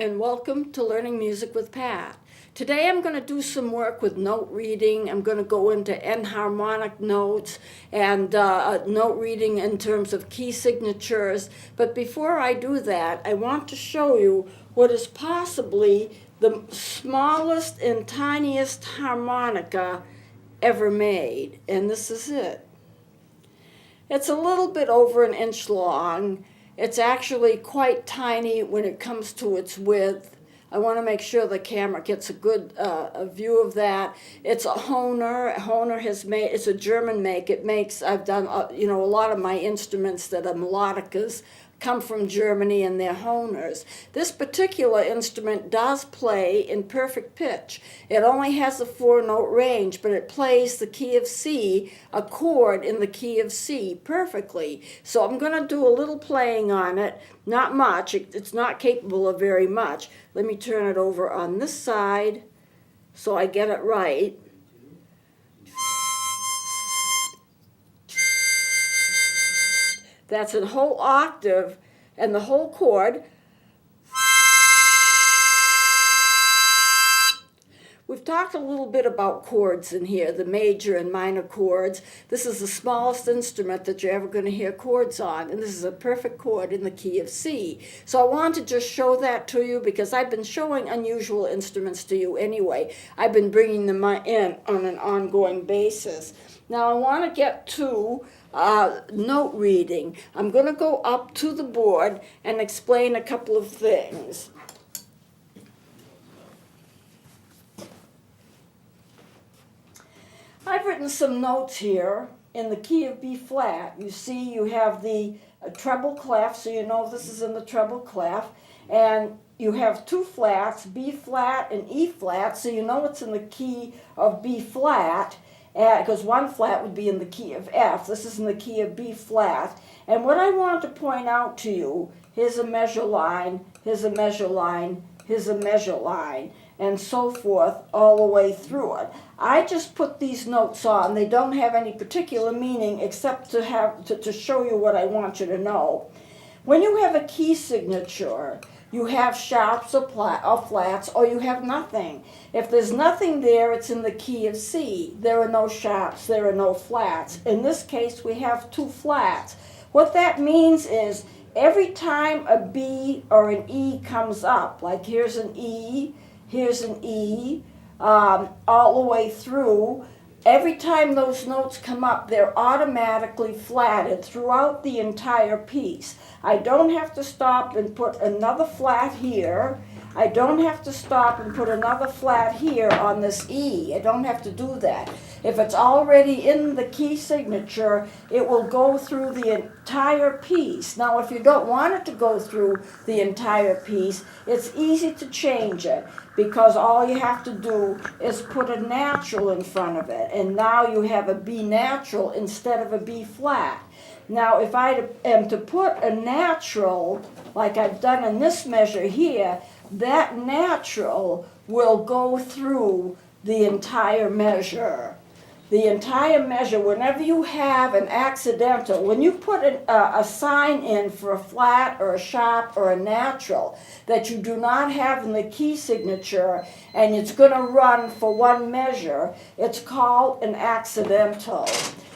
and welcome to Learning Music with Pat. Today I'm going to do some work with note reading. I'm going to go into enharmonic notes and note reading in terms of key signatures. But before I do that, I want to show you what is possibly the smallest and tiniest harmonica ever made. And this is it. It's a little bit over an inch long. It's actually quite tiny when it comes to its width. I want to make sure the camera gets a good view of that. It's a Hohner. Hohner has made, it's a German make. It makes, I've done, a lot of my instruments that are melodicas come from Germany, and they're Hohners. This particular instrument does play in perfect pitch. It only has a 4-note range, but it plays the key of C, a chord in the key of C, perfectly. So I'm going to do a little playing on it, not much. It's not capable of very much. Let me turn it over on this side so I get it right. That's a whole octave and the whole chord. We've talked a little bit about chords in here, the major and minor chords. This is the smallest instrument that you're ever going to hear chords on, and this is a perfect chord in the key of C. So I want to just show that to you because I've been showing unusual instruments to you anyway. I've been bringing them in on an ongoing basis. Now I want to get to note reading. I'm going to go up to the board and explain a couple of things. I've written some notes here in the key of B flat. You see you have the treble clef, so you know this is in the treble clef, and you have two flats, B flat and E flat, so you know it's in the key of B flat, because one flat would be in the key of F. This is in the key of B flat. And what I want to point out to you, here's a measure line, here's a measure line, here's a measure line, and so forth all the way through it. I just put these notes on. They don't have any particular meaning except to show you what I want you to know. When you have a key signature, you have sharps or flats, or you have nothing. If there's nothing there, it's in the key of C. There are no sharps, there are no flats. In this case, we have two flats. What that means is every time a B or an E comes up, like here's an E, all the way through, every time those notes come up, they're automatically flatted throughout the entire piece. I don't have to stop and put another flat here. I don't have to stop and put another flat here on this E. I don't have to do that. If it's already in the key signature, it will go through the entire piece. Now, if you don't want it to go through the entire piece, it's easy to change it because all you have to do is put a natural in front of it. And now you have a B natural instead of a B flat. Now, if I am to put a natural, like I've done in this measure here, that natural will go through the entire measure. The entire measure, whenever you have an accidental, when you put a sign in for a flat or a sharp or a natural that you do not have in the key signature and it's going to run for one measure, it's called an accidental.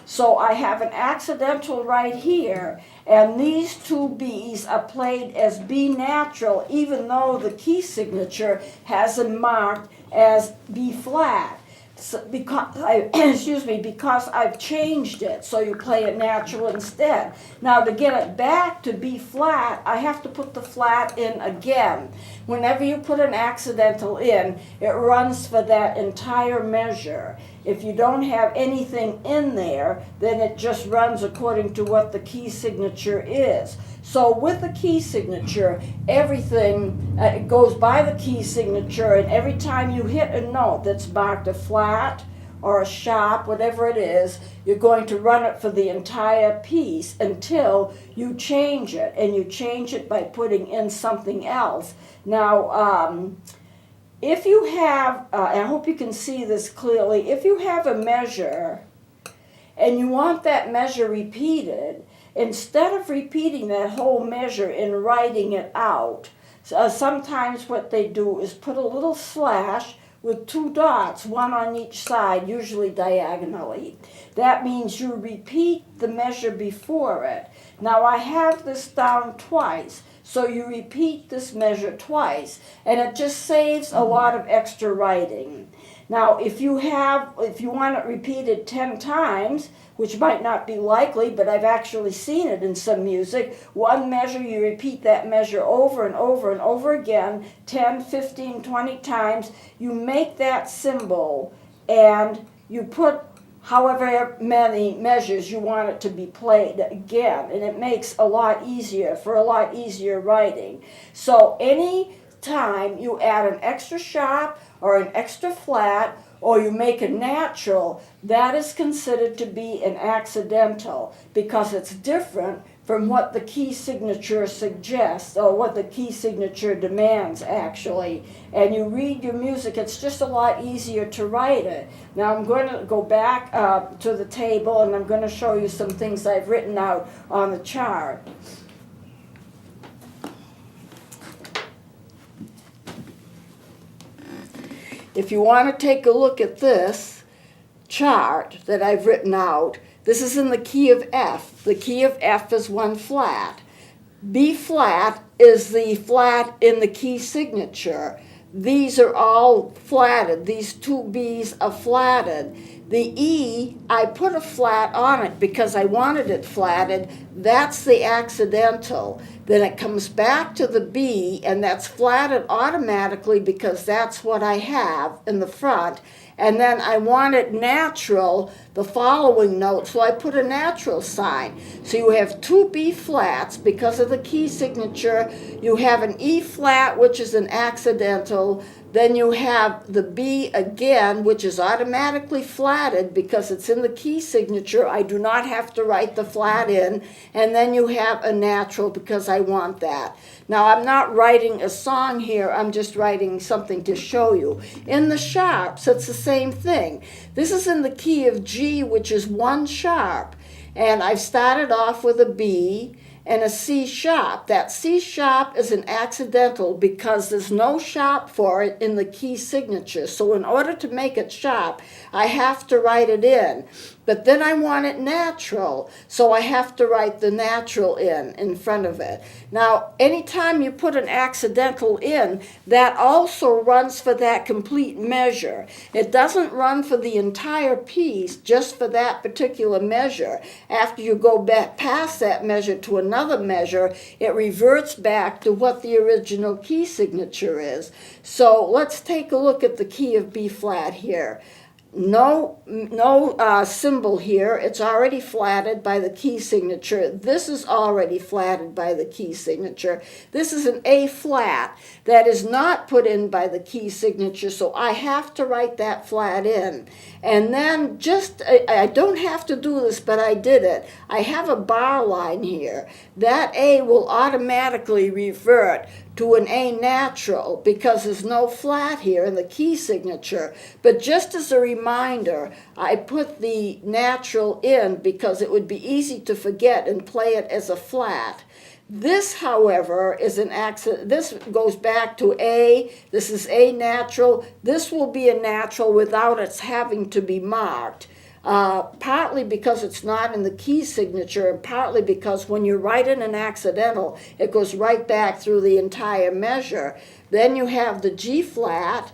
So I have an accidental right here, and these two B's are played as B natural, even though the key signature has them marked as B flat. So because I've changed it, so you play it natural instead. Now to get it back to B flat, I have to put the flat in again. Whenever you put an accidental in, it runs for that entire measure. If you don't have anything in there, then it just runs according to what the key signature is. So with the key signature, everything it goes by the key signature, and every time you hit a note that's marked a flat or a sharp, whatever it is, you're going to run it for the entire piece until you change it, and you change it by putting in something else. Now, if you have, I hope you can see this clearly, if you have a measure and you want that measure repeated, instead of repeating that whole measure and writing it out, Sometimes what they do is put a little slash with 2 dots, one on each side, usually diagonally. That means you repeat the measure before it. Now I have this down twice, so you repeat this measure twice, and it just saves a lot of extra writing. Now if you want it repeated 10 times, which might not be likely, but I've actually seen it in some music, one measure, you repeat that measure over and over and over again, 10, 15, 20 times. You make that symbol, and you put however many measures you want it to be played again, and it makes a lot easier writing. So any time you add an extra sharp or an extra flat, or you make a natural, that is considered to be an accidental, because it's different from what the key signature suggests, or what the key signature demands, actually. And you read your music, it's just a lot easier to write it. Now I'm going to go back to the table, and I'm going to show you some things I've written out on the chart. If you want to take a look at this chart that I've written out, this is in the key of F. The key of F is 1 flat. B flat is the flat in the key signature. These are all flatted. These 2 B's are flatted. The E, I put a flat on it because I wanted it flatted. That's the accidental. Then it comes back to the B, and that's flatted automatically because that's what I have in the front. And then I want it natural, the following note, so I put a natural sign. So you have 2 B flats because of the key signature. You have an E flat, which is an accidental. Then you have the B again, which is automatically flatted because it's in the key signature. I do not have to write the flat in. And then you have a natural because I want that. Now I'm not writing a song here, I'm just writing something to show you. In the sharps, it's the same thing. This is in the key of G, which is 1 sharp. And I've started off with a B and a C sharp. That C sharp is an accidental because there's no sharp for it in the key signature. So in order to make it sharp, I have to write it in. But then I want it natural, so I have to write the natural in front of it. Now, anytime you put an accidental in, that also runs for that complete measure. It doesn't run for the entire piece, just for that particular measure. After you go back past that measure to another measure, it reverts back to what the original key signature is. So let's take a look at the key of B flat here. No symbol here. It's already flatted by the key signature. This is already flatted by the key signature. This is an A flat that is not put in by the key signature, so I have to write that flat in. And then I don't have to do this, but I did it. I have a bar line here. That A will automatically revert to an A natural because there's no flat here in the key signature. But just as a reminder, I put the natural in because it would be easy to forget and play it as a flat. This, however, is an accident. This goes back to A. This is A natural. This will be a natural without its having to be marked. Partly because it's not in the key signature, and partly because when you write in an accidental, it goes right back through the entire measure. Then you have the G flat.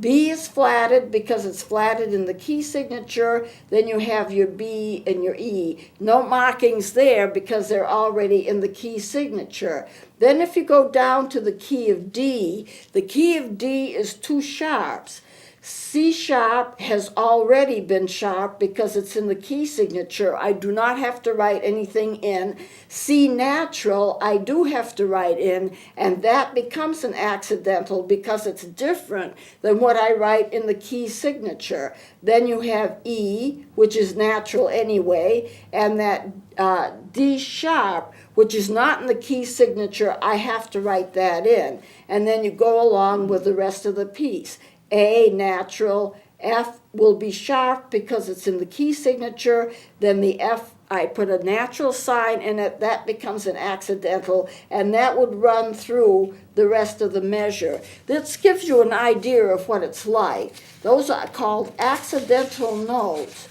B is flatted because it's flatted in the key signature. Then you have your B and your E. No markings there because they're already in the key signature. Then if you go down to the key of D, the key of D is 2 sharps. C sharp has already been sharp because it's in the key signature. I do not have to write anything in. C natural, I do have to write in, and that becomes an accidental because it's different than what I write in the key signature. Then you have E, which is natural anyway, and that D sharp, which is not in the key signature, I have to write that in. And then you go along with the rest of the piece. A natural, F will be sharp because it's in the key signature. Then the F, I put a natural sign in it, that becomes an accidental, and that would run through the rest of the measure. This gives you an idea of what it's like. Those are called accidental notes.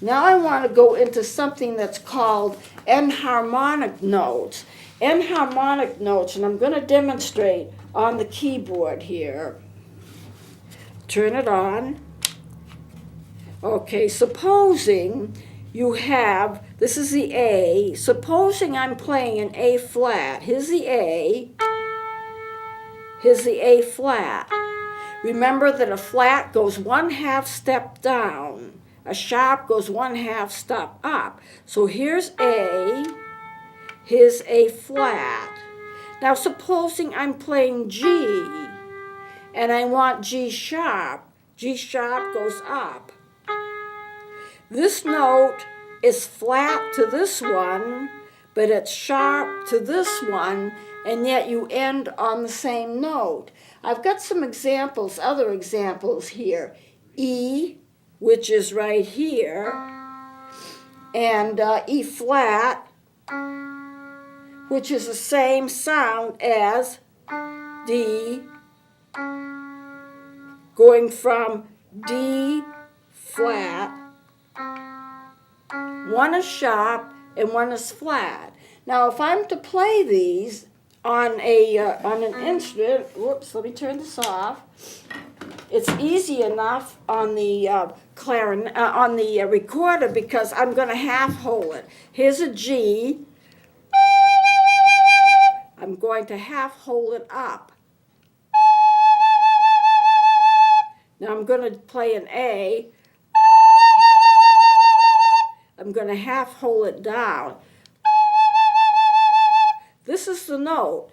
Now I want to go into something that's called enharmonic notes. Enharmonic notes, and I'm going to demonstrate on the keyboard here. Turn it on. Okay, supposing you have, this is the A. Supposing I'm playing an A flat. Here's the A. Here's the A flat. Remember that a flat goes 1/2 step down. A sharp goes 1/2 step up. So here's A. Here's A flat. Now supposing I'm playing G and I want G sharp. G sharp goes up. This note is flat to this one, but it's sharp to this one, and yet you end on the same note. I've got some examples, other examples here. E, which is right here, and E flat, which is the same sound as D, going from D flat. One is sharp and one is flat. Now, if I'm to play these on an instrument, whoops, let me turn this off. It's easy enough on the recorder because I'm going to half hold it. Here's a G. I'm going to half hold it up. Now I'm going to play an A. I'm going to half hold it down. This is the note.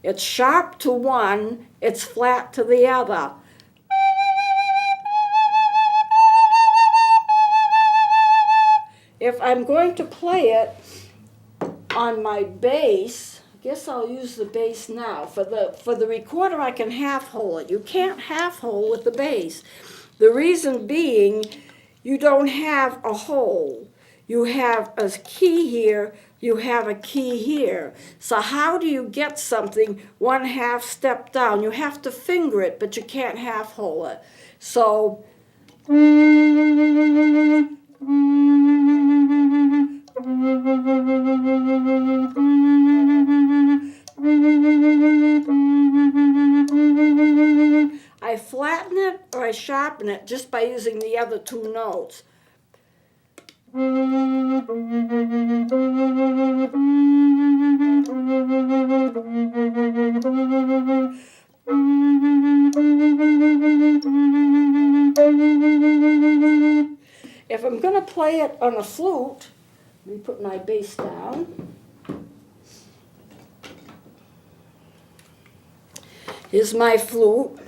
It's sharp to one, it's flat to the other. If I'm going to play it on my bass, I guess I'll use the bass now. For the recorder, I can half hold it. You can't half hold with the bass. The reason being, you don't have a hole. You have a key here, you have a key here. So how do you get something 1/2 step down? You have to finger it, but you can't half hold it. So I flatten it or I sharpen it just by using the other two notes. If I'm going to play it on a flute, let me put my bass down. Here's my flute.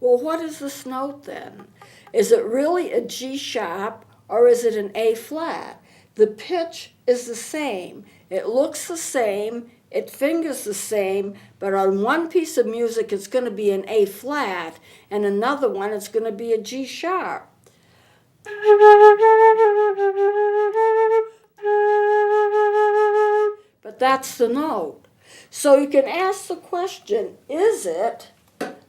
Well, what is this note then? Is it really a G sharp or is it an A flat? The pitch is the same. It looks the same. It fingers the same, but on one piece of music it's going to be an A flat, and another one it's going to be a G sharp. But that's the note. So you can ask the question, is it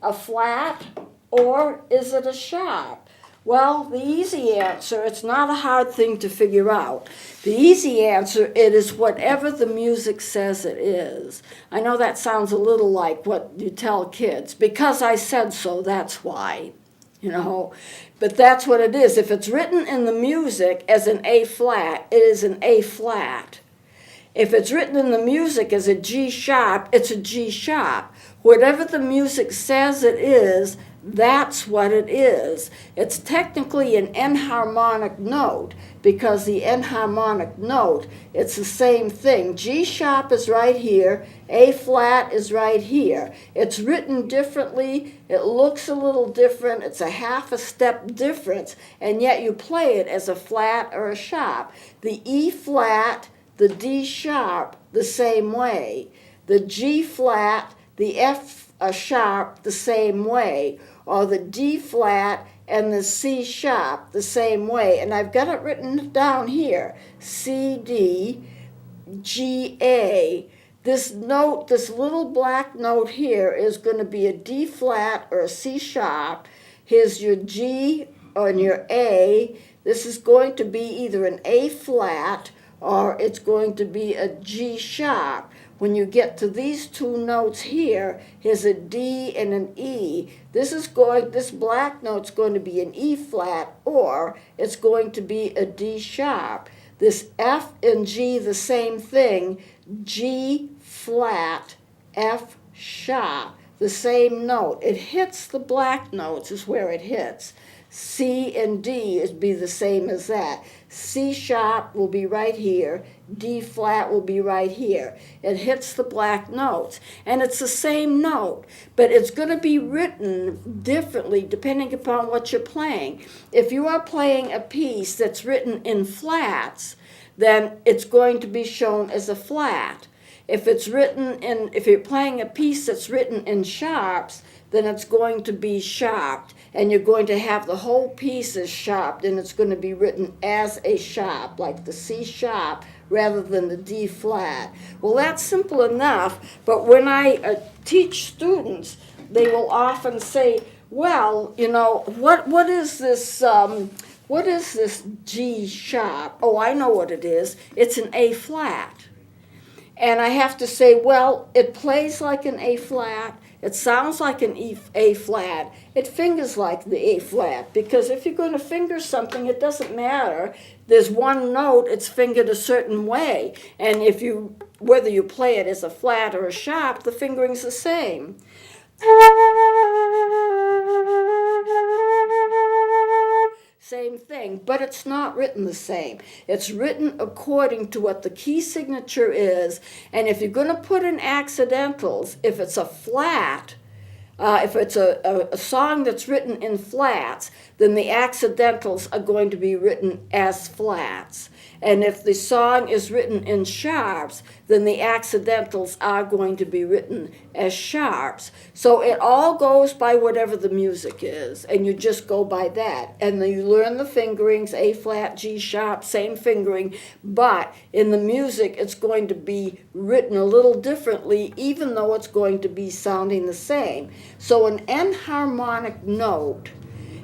a flat or is it a sharp? Well, the easy answer, it's not a hard thing to figure out. The easy answer, it is whatever the music says it is. I know that sounds a little like what you tell kids. Because I said so, that's why, But that's what it is. If it's written in the music as an A flat, it is an A flat. If it's written in the music as a G sharp, it's a G sharp. Whatever the music says it is, that's what it is. It's technically an enharmonic note because the enharmonic note, it's the same thing. G sharp is right here, A flat is right here. It's written differently, it looks a little different, it's a half a step difference, and yet you play it as a flat or a sharp. The E flat, the D sharp, the same way. The G flat, the F a sharp the same way, or the D flat and the C sharp the same way. And I've got it written down here, C, D, G, A. This note, this little black note here is going to be a D flat or a C sharp. Here's your G and your A. This is going to be either an A flat or it's going to be a G sharp. When you get to these two notes here, here's a D and an E. This black note's going to be an E flat or it's going to be a D sharp. This F and G, the same thing, G flat, F sharp, the same note. It hits the black notes is where it hits. C and D is be the same as that. C sharp will be right here. D flat will be right here. It hits the black notes. And it's the same note, but it's going to be written differently depending upon what you're playing. If you are playing a piece that's written in flats, then it's going to be shown as a flat. If you're playing a piece that's written in sharps, then it's going to be sharped, and you're going to have the whole piece as sharped, and it's going to be written as a sharp, like the C sharp rather than the D flat. Well, that's simple enough, but when I teach students, they will often say, well, you know, what is this G sharp? Oh, I know what it is. It's an A flat. And I have to say, well, it plays like an A flat. It sounds like an A flat. It fingers like the A flat, because if you're going to finger something, it doesn't matter. There's one note, it's fingered a certain way. And whether you play it as a flat or a sharp, the fingering's the same. Same thing, but it's not written the same. It's written according to what the key signature is, and if you're going to put in accidentals, if it's a flat, if it's a song that's written in flats, then the accidentals are going to be written as flats. And if the song is written in sharps, then the accidentals are going to be written as sharps. So it all goes by whatever the music is, and you just go by that. And then you learn the fingerings, A flat, G sharp, same fingering, but in the music it's going to be written a little differently, even though it's going to be sounding the same. So an enharmonic note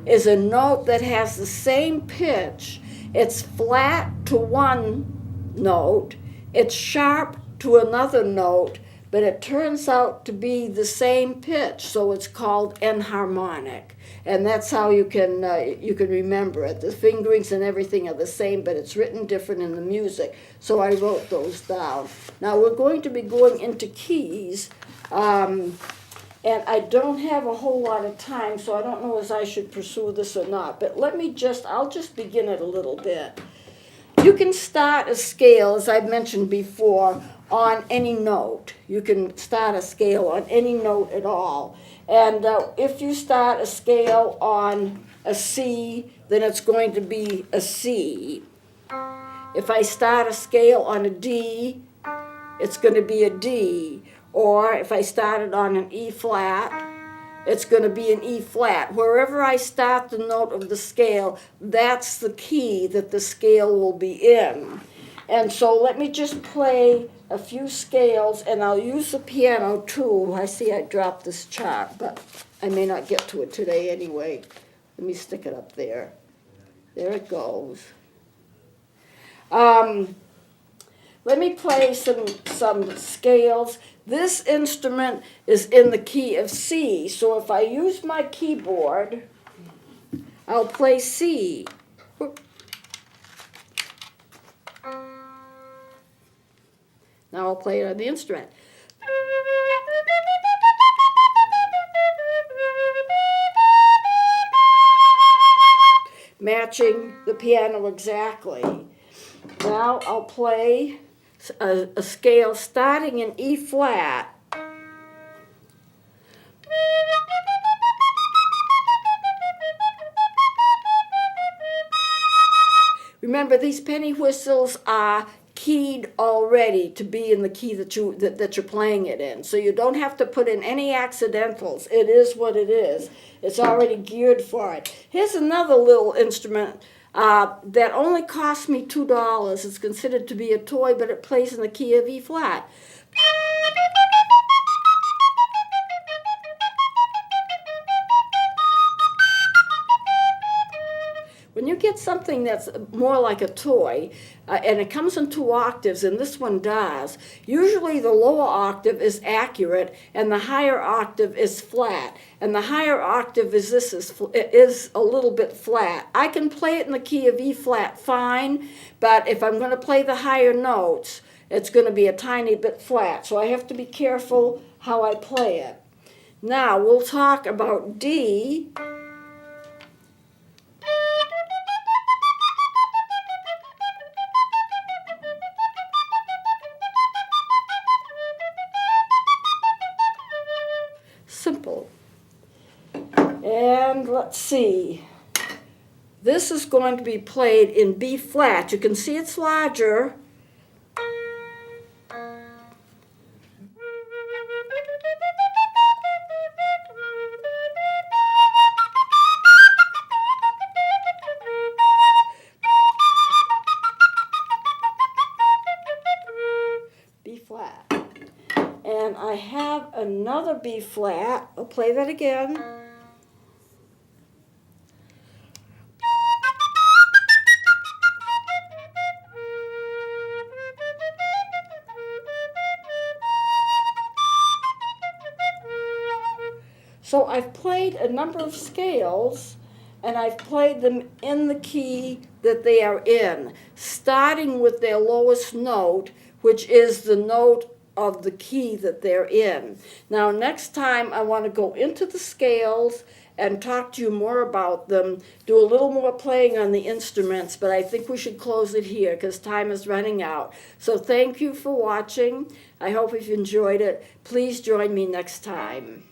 is a note that has the same pitch. It's flat to one note, it's sharp to another note, but it turns out to be the same pitch, so it's called enharmonic. And that's how you can remember it. The fingerings and everything are the same, but it's written different in the music. So I wrote those down. Now we're going to be going into keys. And I don't have a whole lot of time, so I don't know if I should pursue this or not. But I'll just begin it a little bit. You can start a scale, as I've mentioned before, on any note. You can start a scale on any note at all. And if you start a scale on a C, then it's going to be a C. If I start a scale on a D, it's going to be a D. Or if I started on an E flat, it's going to be an E flat. Wherever I start the note of the scale, that's the key that the scale will be in. And so let me just play a few scales, and I'll use the piano too. I see I dropped this chart, but I may not get to it today anyway. Let me stick it up there. There it goes. Let me play some scales. This instrument is in the key of C, so if I use my keyboard, I'll play C. Now I'll play it on the instrument. Matching the piano exactly. Now I'll play a scale starting in E flat. Remember, these penny whistles are keyed already to be in the key that you're playing it in. So you don't have to put in any accidentals. It is what it is. It's already geared for it. Here's another little instrument that only cost me $2. It's considered to be a toy, but it plays in the key of E flat. When you get something that's more like a toy, and it comes in 2 octaves, and this one does, usually the lower octave is accurate, and the higher octave is flat. And the higher octave is a little bit flat. I can play it in the key of E flat fine, but if I'm going to play the higher notes, it's going to be a tiny bit flat. So I have to be careful how I play it. Now we'll talk about D. Simple. And let's see. This is going to be played in B flat. You can see it's larger. B flat. And I have another B flat. I'll play that again. So I've played a number of scales, and I've played them in the key that they are in, starting with their lowest note, which is the note of the key that they're in. Now, next time I want to go into the scales and talk to you more about them, do a little more playing on the instruments, but I think we should close it here because time is running out. So thank you for watching. I hope you've enjoyed it. Please join me next time.